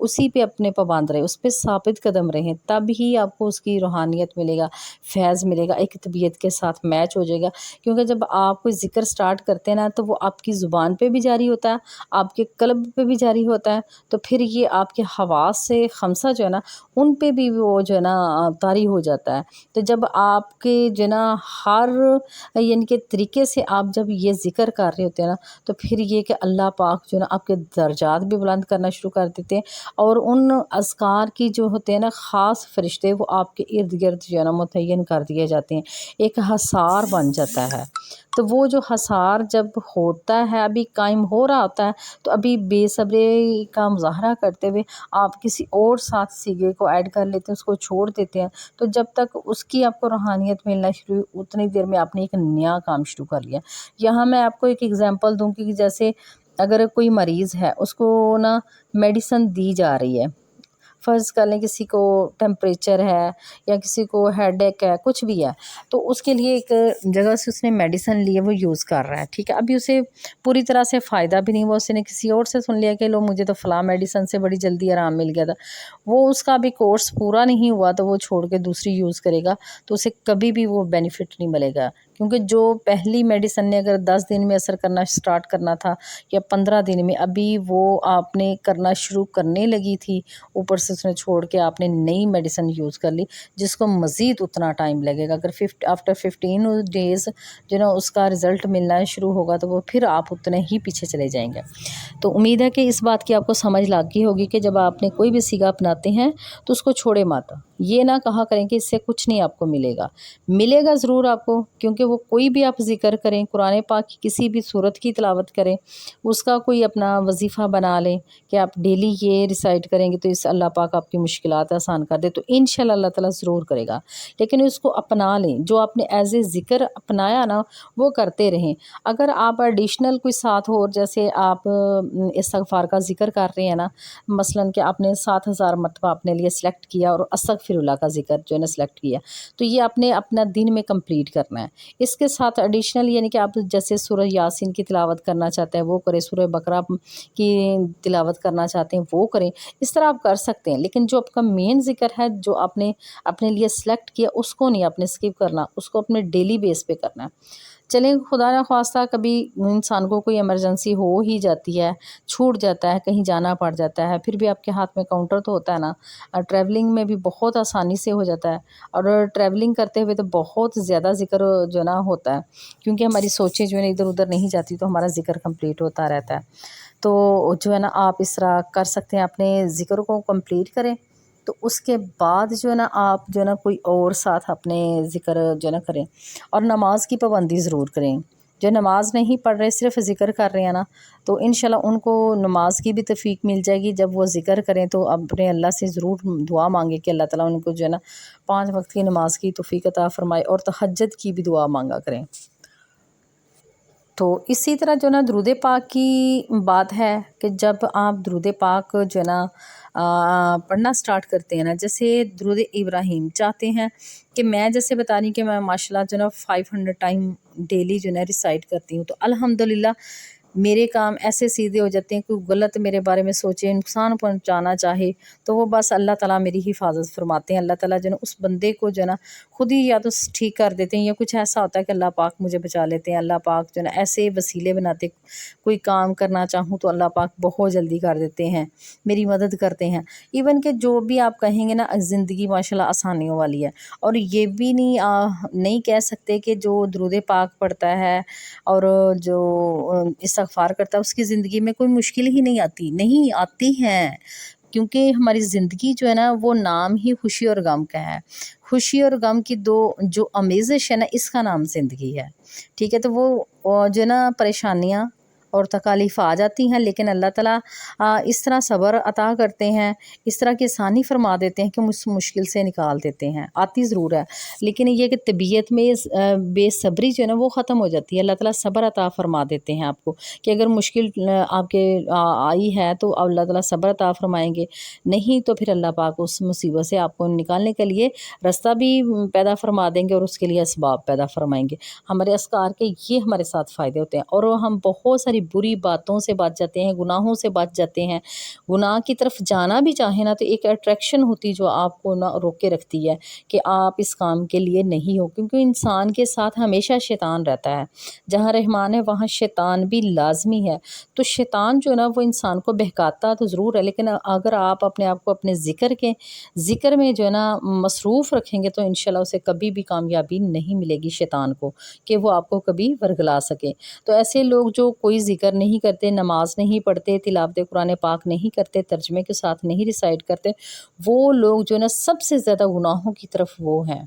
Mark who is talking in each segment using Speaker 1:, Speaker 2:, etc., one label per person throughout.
Speaker 1: اسی پہ اپنے پابند رہیں، اس پہ ثابت قدم رہیں، تب ہی آپ کو اس کی روحانیت ملے گا، فیض ملے گا، ایک طبیعت کے ساتھ میچ ہو جائے گا۔ کیونکہ جب آپ کوئی ذکر سٹارٹ کرتے ہیں نا تو وہ آپ کی زبان پہ بھی جاری ہوتا ہے، آپ کے قلب پہ بھی جاری ہوتا ہے، تو پھر یہ آپ کے حواس سے خمسہ جو ہے نا ان پہ بھی وہ جو ہے نا طاری ہو جاتا ہے۔ تو جب آپ کے جو ہے نا ہر یعنی کہ طریقے سے آپ جب یہ ذکر کر رہے ہوتے ہیں نا تو پھر یہ کہ اللہ پاک جو ہے نا آپ کے درجات بھی بلند کرنا شروع کر دیتے ہیں، اور ان اذکار کی جو ہوتے ہیں نا خاص فرشتے وہ آپ کے ارد گرد جو ہے نا متعین کر دیے جاتے ہیں، ایک حصار بن جاتا ہے۔ تو وہ جو حصار جب ہوتا ہے، ابھی قائم ہو رہا ہوتا ہے، تو ابھی بے صبری کا مظاہرہ کرتے ہوئے آپ کسی اور ساتھ سیگے کو ایڈ کر لیتے ہیں، اس کو چھوڑ دیتے ہیں، تو جب تک اس کی آپ کو روحانیت ملنا شروع ہوئی اتنی دیر میں آپ نے ایک نیا کام شروع کر لیا۔ یہاں میں آپ کو ایک ایگزامپل دوں کہ جیسے اگر کوئی مریض ہے، اس کو نا میڈیسن دی جا رہی ہے، فرض کر لیں کسی کو ٹیمپریچر ہے یا کسی کو ہیڈ ایک ہے، کچھ بھی ہے، تو اس کے لیے ایک جگہ سے اس نے میڈیسن لی ہے، وہ یوز کر رہا ہے، ٹھیک ہے، ابھی اسے پوری طرح سے فائدہ بھی نہیں ہوا، اس نے کسی اور سے سن لیا کہ لو مجھے تو فلاں میڈیسن سے بڑی جلدی آرام مل گیا تھا، وہ اس کا ابھی کورس پورا نہیں ہوا تو وہ چھوڑ کے دوسری یوز کرے گا تو اسے کبھی بھی وہ بینیفٹ نہیں ملے گا، کیونکہ جو پہلی میڈیسن نے اگر 10 دن میں اثر کرنا سٹارٹ کرنا تھا یا 15 دن میں، ابھی وہ آپ نے کرنا شروع کرنے لگی تھی، اوپر سے اس نے چھوڑ کے آپ نے نئی میڈیسن یوز کر لی جس کو مزید اتنا ٹائم لگے گا، اگر آفٹر 15 ڈیز جو نا اس کا رزلٹ ملنا شروع ہوگا تو وہ پھر آپ اتنے ہی پیچھے چلے جائیں گے۔ تو امید ہے کہ اس بات کی آپ کو سمجھ لگ گئی ہوگی کہ جب آپ نے کوئی بھی سیگا اپناتے ہیں تو اس کو چھوڑے مت، یہ نہ کہا کریں کہ اس سے کچھ نہیں آپ کو ملے گا، ملے گا ضرور آپ کو، کیونکہ وہ کوئی بھی آپ ذکر کریں، قرآن پاک کی کسی بھی صورت کی تلاوت کریں، اس کا کوئی اپنا وظیفہ بنا لیں کہ آپ ڈیلی یہ ریسائٹ کریں گے تو اس سے اللہ پاک آپ کی مشکلات آسان کر دے، تو انشاءاللہ اللہ تعالیٰ ضرور کرے گا، لیکن اس کو اپنا لیں، جو آپ نے ایز اے ذکر اپنایا نا وہ کرتے رہیں۔ اگر آپ ایڈیشنل کوئی ساتھ ہو، جیسے آپ استغفار کا ذکر کر رہے ہیں نا، مثلاً کہ آپ نے 7000 مرتبہ اپنے لیے سلیکٹ کیا اور استغفر اللہ کا ذکر جو ہے نا سلیکٹ کیا، تو یہ آپ نے اپنا دن میں کمپلیٹ کرنا ہے۔ اس کے ساتھ ایڈیشنل یعنی کہ آپ جیسے سورہ یاسین کی تلاوت کرنا چاہتے ہیں وہ کریں، سورہ بقرہ کی تلاوت کرنا چاہتے ہیں وہ کریں، اس طرح آپ کر سکتے ہیں، لیکن جو آپ کا مین ذکر ہے جو آپ نے اپنے لیے سلیکٹ کیا اس کو نہیں آپ نے اسکپ کرنا، اس کو اپنے ڈیلی بیس پہ کرنا ہے۔ چلیں خدا نہ خواستہ کبھی انسان کو کوئی ایمرجنسی ہو ہی جاتی ہے، چھوٹ جاتا ہے، کہیں جانا پڑ جاتا ہے، پھر بھی آپ کے ہاتھ میں کاؤنٹر تو ہوتا ہے نا، ٹریولنگ میں بھی بہت آسانی سے ہو جاتا ہے، اور ٹریولنگ کرتے ہوئے تو بہت زیادہ ذکر جو ہے نا ہوتا ہے، کیونکہ ہماری سوچیں جو ہے نا ادھر ادھر نہیں جاتی تو ہمارا ذکر کمپلیٹ ہوتا رہتا ہے۔ تو جو ہے نا آپ اس طرح کر سکتے ہیں، اپنے ذکر کو کمپلیٹ کریں، تو اس کے بعد جو ہے نا آپ جو ہے نا کوئی اور ساتھ اپنے ذکر جو ہے نا کریں، اور نماز کی پابندی ضرور کریں۔ جو نماز نہیں پڑھ رہے صرف ذکر کر رہے ہیں نا تو انشاءاللہ ان کو نماز کی بھی توفیق مل جائے گی، جب وہ ذکر کریں تو اپنے اللہ سے ضرور دعا مانگے کہ اللہ تعالیٰ ان کو جو ہے نا 5 وقت کی نماز کی توفیق عطا فرمائے، اور تہجد کی بھی دعا مانگا کریں۔ تو اسی طرح جو نا درود پاک کی بات ہے کہ جب آپ درود پاک جو ہے نا پڑھنا سٹارٹ کرتے ہیں نا، جیسے درود ابراہیم چاہتے ہیں کہ میں جیسے بتا رہی کہ میں ماشاءاللہ جو ہے نا 500 ٹائم ڈیلی جو ہے نا ریسائٹ کرتی ہوں، تو الحمدللہ میرے کام ایسے سیدھے ہو جاتے ہیں، کوئی غلط میرے بارے میں سوچے، نقصان پہنچانا چاہے تو وہ بس اللہ تعالیٰ میری حفاظت فرماتے ہیں، اللہ تعالیٰ جو ہے نا اس بندے کو جو ہے نا خود ہی یا تو ٹھیک کر دیتے ہیں، یا کچھ ایسا ہوتا ہے کہ اللہ پاک مجھے بچا لیتے ہیں، اللہ پاک جو ہے نا ایسے وسیلے بناتے، کوئی کام کرنا چاہوں تو اللہ پاک بہت جلدی کر دیتے ہیں، میری مدد کرتے ہیں۔ ایون کہ جو بھی آپ کہیں گے نا زندگی ماشاءاللہ آسانیوں والی ہے، اور یہ بھی نہیں کہہ سکتے کہ جو درود پاک پڑھتا ہے اور جو استغفار کرتا ہے اس کی زندگی میں کوئی مشکل ہی نہیں آتی، نہیں آتی ہیں، کیونکہ ہماری زندگی جو ہے نا وہ نام ہی خوشی اور غم کا ہے، خوشی اور غم کی دو جو آمیزش ہے نا اس کا نام زندگی ہے، ٹھیک ہے، تو وہ جو ہے نا پریشانیاں اور تکالیف آ جاتی ہیں، لیکن اللہ تعالیٰ اس طرح صبر عطا کرتے ہیں، اس طرح کی آسانی فرما دیتے ہیں کہ اس مشکل سے نکال دیتے ہیں، آتی ضرور ہے، لیکن یہ کہ طبیعت میں بے صبری جو ہے نا وہ ختم ہو جاتی ہے، اللہ تعالیٰ صبر عطا فرما دیتے ہیں آپ کو، کہ اگر مشکل آپ کے آئی ہے تو اللہ تعالیٰ صبر عطا فرمائیں گے، نہیں تو پھر اللہ پاک اس مصیبت سے آپ کو نکالنے کے لیے راستہ بھی پیدا فرما دیں گے، اور اس کے لیے اسباب پیدا فرمائیں گے۔ ہمارے اذکار کے یہ ہمارے ساتھ فائدے ہوتے ہیں، اور ہم بہت ساری بھی بری باتوں سے بچ جاتے ہیں، گناہوں سے بچ جاتے ہیں۔ گناہ کی طرف جانا بھی چاہیں نا تو ایک اٹریکشن ہوتی جو آپ کو نہ روک کے رکھتی ہے کہ آپ اس کام کے لیے نہیں ہو، کیونکہ انسان کے ساتھ ہمیشہ شیطان رہتا ہے، جہاں رحمان ہے وہاں شیطان بھی لازمی ہے۔ تو شیطان جو ہے نا وہ انسان کو بہکاتا تو ضرور ہے، لیکن اگر آپ اپنے آپ کو اپنے ذکر میں جو ہے نا مصروف رکھیں گے تو انشاءاللہ اسے کبھی بھی کامیابی نہیں ملے گی شیطان کو کہ وہ آپ کو کبھی ورگلا سکے۔ تو ایسے لوگ جو کوئی ذکر نہیں کرتے، نماز نہیں پڑھتے، تلاوت قرآن پاک نہیں کرتے، ترجمے کے ساتھ نہیں ریسائٹ کرتے، وہ لوگ جو ہے نا سب سے زیادہ گناہوں کی طرف وہ ہیں،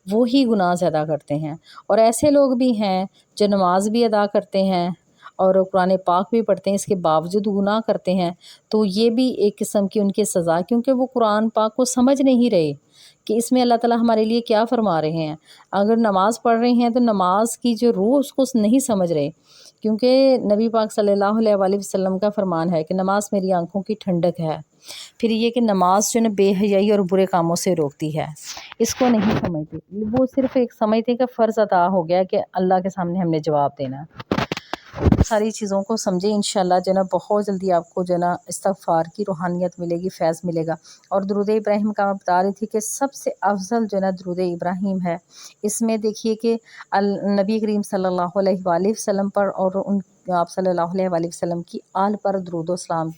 Speaker 1: وہی گناہ زیادہ کرتے ہیں۔ اور ایسے لوگ بھی ہیں جو نماز بھی ادا کرتے ہیں اور قرآن پاک بھی پڑھتے ہیں، اس کے باوجود گناہ کرتے ہیں، تو یہ بھی ایک قسم کی ان کی سزا، کیونکہ وہ قرآن پاک کو سمجھ نہیں رہے کہ اس میں اللہ تعالیٰ ہمارے لیے کیا فرما رہے ہیں۔ اگر نماز پڑھ رہے ہیں تو نماز کی جو روح اس کو نہیں سمجھ رہے، کیونکہ نبی پاک صلی اللہ علیہ وآلہ وسلم کا فرمان ہے کہ نماز میری آنکھوں کی ٹھنڈک ہے۔ پھر یہ کہ نماز جو ہے بے حیائی اور برے کاموں سے روکتی ہے، اس کو نہیں سمجھتے، وہ صرف ایک سمجھتے کہ فرض ادا ہو گیا کہ اللہ کے سامنے ہم نے جواب دینا ہے۔ ساری چیزوں کو سمجھیں، انشاءاللہ جو ہے نا بہت جلدی آپ کو جو ہے نا استغفار کی روحانیت ملے گی، فیض ملے گا۔ اور درود ابراہیم کا میں بتا رہی تھی کہ سب سے افضل جو ہے نا درود ابراہیم ہے۔ اس میں دیکھیے کہ نبی کریم صلی اللہ علیہ وآلہ وسلم پر اور آپ صلی اللہ علیہ وآلہ وسلم کی آل پر درود و سلام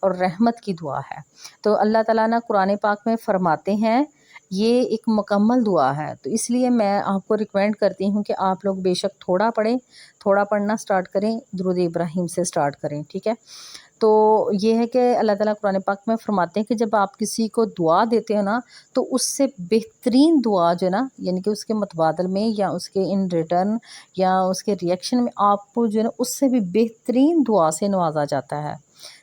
Speaker 1: اور رحمت کی دعا ہے۔ تو اللہ تعالیٰ نا قرآن پاک میں فرماتے ہیں یہ ایک مکمل دعا ہے، تو اس لیے میں آپ کو ریکمینڈ کرتی ہوں کہ آپ لوگ بے شک تھوڑا پڑھیں، تھوڑا پڑھنا سٹارٹ کریں، درود ابراہیم سے سٹارٹ کریں، ٹھیک ہے۔ تو یہ ہے کہ اللہ تعالیٰ قرآن پاک میں فرماتے ہیں کہ جب آپ کسی کو دعا دیتے ہو نا تو اس سے بہترین دعا جو ہے نا، یعنی کہ اس کے متبادل میں یا اس کے ان ریٹرن یا اس کے ریئیکشن میں آپ کو جو ہے نا اس سے بھی بہترین دعا سے نوازا جاتا ہے،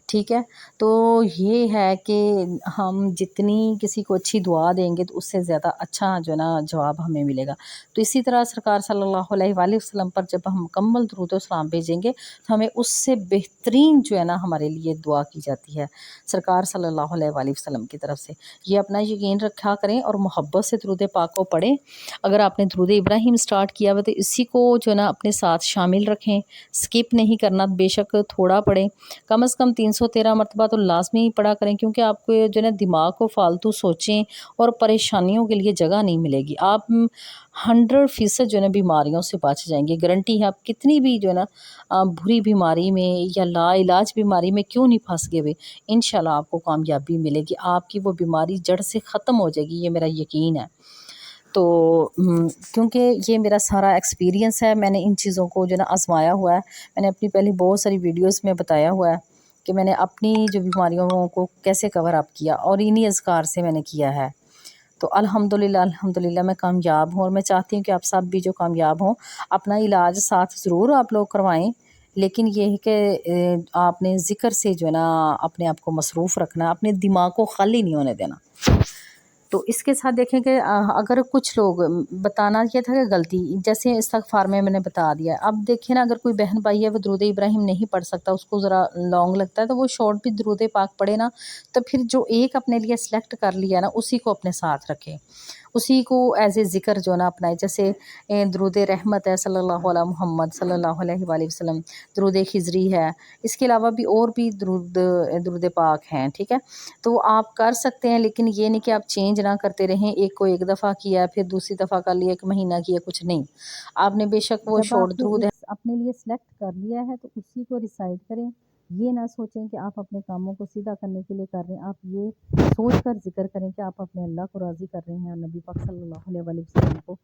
Speaker 1: ٹھیک ہے۔ تو یہ ہے کہ ہم جتنی کسی کو اچھی دعا دیں گے تو اس سے زیادہ اچھا جو ہے نا جواب ہمیں ملے گا۔ تو اسی طرح سرکار صلی اللہ علیہ وآلہ وسلم پر جب ہم مکمل درود و سلام بھیجیں گے تو ہمیں اس سے بہترین جو ہے نا ہمارے لیے دعا کی جاتی ہے سرکار صلی اللہ علیہ وآلہ وسلم کی طرف سے۔ یہ اپنا یقین رکھا کریں اور محبت سے درود پاک کو پڑھیں۔ اگر آپ نے درود ابراہیم سٹارٹ کیا ہوا تو اسی کو جو ہے نا اپنے ساتھ شامل رکھیں، سکپ نہیں کرنا، بے شک تھوڑا پڑھیں، کم از کم 313 مرتبہ تو لازمی پڑھا کریں، کیونکہ آپ کو جو ہے نا دماغ کو فالتو سوچیں اور پریشانیوں کے لیے جگہ نہیں ملے گی۔ آپ 100% جو ہے نا بیماریوں سے بچ جائیں گے، گارنٹی ہے۔ آپ کتنی بھی جو ہے نا بری بیماری میں یا لا علاج بیماری میں کیوں نہیں پھنس گئے ہوئے، انشاءاللہ آپ کو کامیابی ملے گی، آپ کی وہ بیماری جڑ سے ختم ہو جائے گی، یہ میرا یقین ہے۔ تو کیونکہ یہ میرا سارا ایکسپیرینس ہے، میں نے ان چیزوں کو جو ہے نا آزمایا ہوا ہے، میں نے اپنی پہلی بہت ساری ویڈیوز میں بتایا ہوا ہے کہ میں نے اپنی جو بیماریوں کو کیسے کور اپ کیا، اور انہی اذکار سے میں نے کیا ہے۔ تو الحمدللہ میں کامیاب ہوں، اور میں چاہتی ہوں کہ آپ سب بھی جو کامیاب ہوں، اپنا علاج ساتھ ضرور آپ لوگ کروائیں، لیکن یہ ہے کہ آپ نے ذکر سے جو ہے نا اپنے آپ کو مصروف رکھنا، اپنے دماغ کو خالی نہیں ہونے دینا۔ تو اس کے ساتھ دیکھیں کہ اگر کچھ لوگ بتانا یہ تھا کہ غلطی جیسے استغفار میں نے بتا دیا، اب دیکھیں نا اگر کوئی بہن بھائی ہے وہ درود ابراہیم نہیں پڑھ سکتا، اس کو ذرا لانگ لگتا ہے، تو وہ شارٹ بھی درود پاک پڑھے نا، تو پھر جو ایک اپنے لیے سلیکٹ کر لیا نا اسی کو اپنے ساتھ رکھے، اسی کو ایز اے ذکر جو ہے نا اپنائے، جیسے درود رحمت ہے صلی اللہ علیہ محمد صلی اللہ علیہ وآلہ وسلم، درود خضری ہے، اس کے علاوہ بھی اور بھی درود پاک ہیں، ٹھیک ہے۔ تو وہ آپ کر سکتے ہیں، لیکن یہ نہیں کہ آپ چینج نہ کرتے رہیں، ایک کو ایک دفعہ کیا پھر دوسری دفعہ کر لیا، ایک مہینہ کیا، کچھ نہیں، آپ نے بے شک وہ شارٹ درود ہے اپنے لیے سلیکٹ کر لیا ہے تو اسی کو ریسائٹ کریں۔ یہ نہ سوچیں کہ آپ اپنے کاموں کو سیدھا کرنے کے لیے کر رہے ہیں، آپ یہ سوچ کر ذکر کریں کہ آپ اپنے اللہ کو راضی کر رہے ہیں، اور نبی پاک صلی اللہ علیہ وآلہ وسلم کو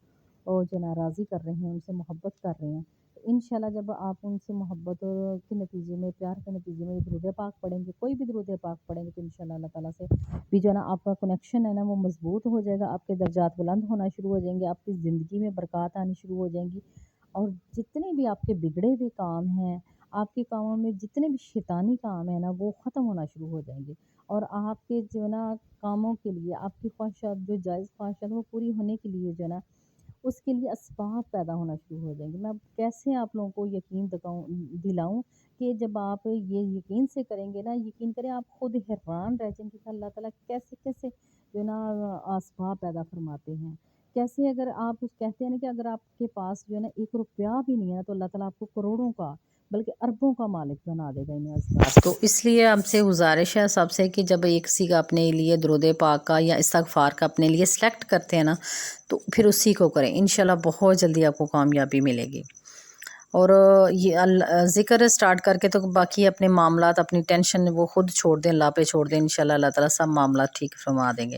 Speaker 1: اور جو نا راضی کر رہے ہیں، ان سے محبت کر رہے ہیں۔ تو انشاءاللہ جب آپ ان سے محبت کے نتیجے میں، پیار کے نتیجے میں درود پاک پڑھیں گے، کوئی بھی درود پاک پڑھیں گے، تو انشاءاللہ اللہ تعالیٰ سے بھی جو ہے نا آپ کا کنیکشن ہے نا وہ مضبوط ہو جائے گا، آپ کے درجات بلند ہونا شروع ہو جائیں گے، آپ کی زندگی میں برکات آنی شروع ہو جائیں گی، اور جتنے بھی آپ کے بگڑے ہوئے کام ہیں، آپ کے کاموں میں جتنے بھی شیطانی کام ہیں نا وہ ختم ہونا شروع ہو جائیں گے، اور آپ کے جو ہے نا کاموں کے لیے، آپ کی خواہشات جو جائز خواہشات وہ پوری ہونے کے لیے جو ہے نا اس کے لیے اسباب پیدا ہونا شروع ہو جائیں گے۔ میں اب کیسے آپ لوگوں کو یقین دلاؤں کہ جب آپ یہ یقین سے کریں گے نا، یقین کریں آپ خود حیران رہ جائیں گے کہ اللہ تعالیٰ کیسے کیسے جو ہے نا اسباب پیدا فرماتے ہیں، کیسے اگر آپ کہتے ہیں نا کہ اگر آپ کے پاس جو ہے نا 1 روپیہ بھی نہیں ہے تو اللہ تعالیٰ آپ کو کروڑوں کا بلکہ اربوں کا مالک بنا دے گا انہیں حضرات کو۔ اس لیے ہم سے گزارش ہے سب سے کہ جب ایک کسی کا اپنے لیے درود پاک کا یا استغفار کا اپنے لیے سلیکٹ کرتے ہیں نا تو پھر اسی کو کریں، انشاءاللہ بہت جلدی آپ کو کامیابی ملے گی۔ اور یہ ذکر سٹارٹ کر کے تو باقی اپنے معاملات اپنی ٹینشن وہ خود چھوڑ دیں، اللہ پہ چھوڑ دیں، انشاءاللہ اللہ تعالیٰ سب معاملات ٹھیک فرما دیں گے۔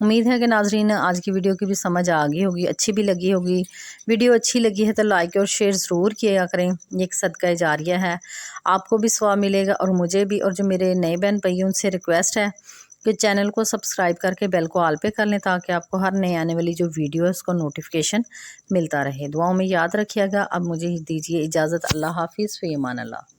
Speaker 1: امید ہے کہ ناظرین آج کی ویڈیو کی بھی سمجھ آ گئی ہوگی، اچھی بھی لگی ہوگی۔ ویڈیو اچھی لگی ہے تو لائک اور شیئر ضرور کیا کریں، یہ ایک صدقہ جاریہ ہے، آپ کو بھی ثواب ملے گا اور مجھے بھی۔ اور جو میرے نئے بہن بھائی ان سے ریکویسٹ ہے کہ چینل کو سبسکرائب کر کے بیل کو آل پہ کر لیں تاکہ آپ کو ہر نئے آنے والی جو ویڈیو ہے اس کو نوٹیفیکیشن ملتا رہے۔ دعاؤں میں یاد رکھیے گا۔ اب مجھے دیجیے اجازت، اللہ حافظ، فی امان اللہ۔